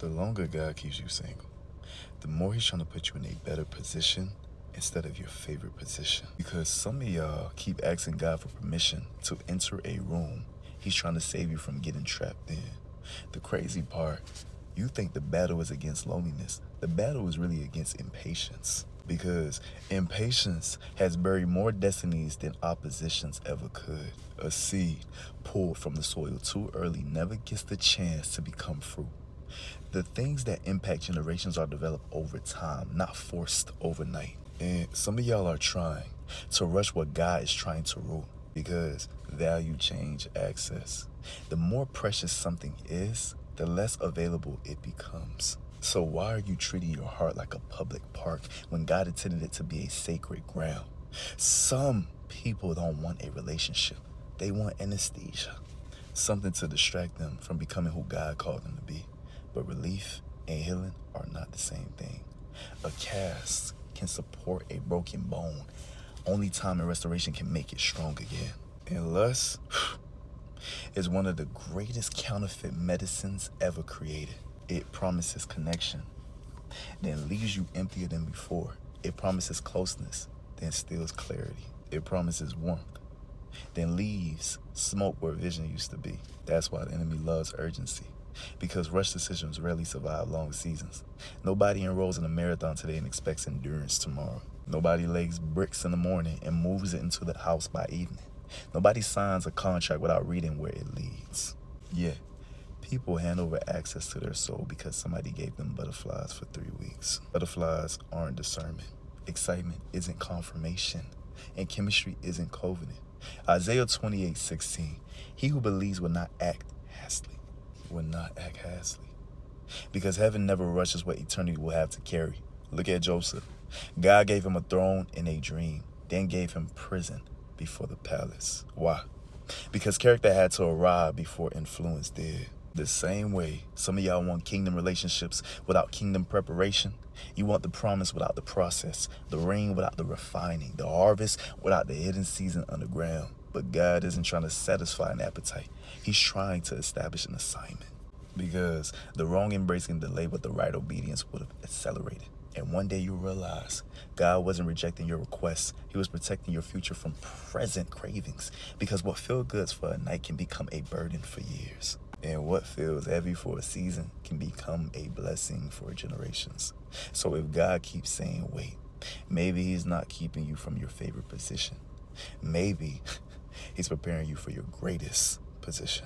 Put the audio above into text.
The longer God keeps you single, the more he's trying to put you in a better position instead of your favorite position. Because some of y'all keep asking God for permission to enter a room he's trying to save you from getting trapped in. The crazy part, you think the battle is against loneliness. The battle is really against impatience. Because impatience has buried more destinies than oppositions ever could. A seed pulled from the soil too early never gets the chance to become fruit. The things that impact generations are developed over time, not forced overnight. And some of y'all are trying to rush what God is trying to rule because value change access. The more precious something is, the less available it becomes. So why are you treating your heart like a public park when God intended it to be a sacred ground? Some people don't want a relationship. They want anesthesia. Something to distract them from becoming who God called them to be. But relief and healing are not the same thing. A cast can support a broken bone. Only time and restoration can make it strong again. And lust is one of the greatest counterfeit medicines ever created. It promises connection, then leaves you emptier than before. It promises closeness, then steals clarity. It promises warmth, then leaves smoke where vision used to be. That's why the enemy loves urgency, because rush decisions rarely survive long seasons. Nobody enrolls in a marathon today and expects endurance tomorrow. Nobody lays bricks in the morning and moves it into the house by evening. Nobody signs a contract without reading where it leads. Yeah, people hand over access to their soul because somebody gave them butterflies for 3 weeks. Butterflies aren't discernment. Excitement isn't confirmation. And chemistry isn't covenant. Isaiah 28:16. He who believes will not act hastily. Will not act hastily. Because heaven never rushes what eternity will have to carry. Look at Joseph. God gave him a throne in a dream, then gave him prison before the palace. Why? Because character had to arrive before influence did. The same way some of y'all want kingdom relationships without kingdom preparation. You want the promise without the process, the rain without the refining, the harvest without the hidden season underground. But God isn't trying to satisfy an appetite. He's trying to establish an assignment. Because the wrong embrace can delay what the right obedience would have accelerated. And one day you realize God wasn't rejecting your requests. He was protecting your future from present cravings. Because what feels good for a night can become a burden for years. And what feels heavy for a season can become a blessing for generations. So if God keeps saying wait, maybe he's not keeping you from your favorite position. Maybe he's preparing you for your greatest position.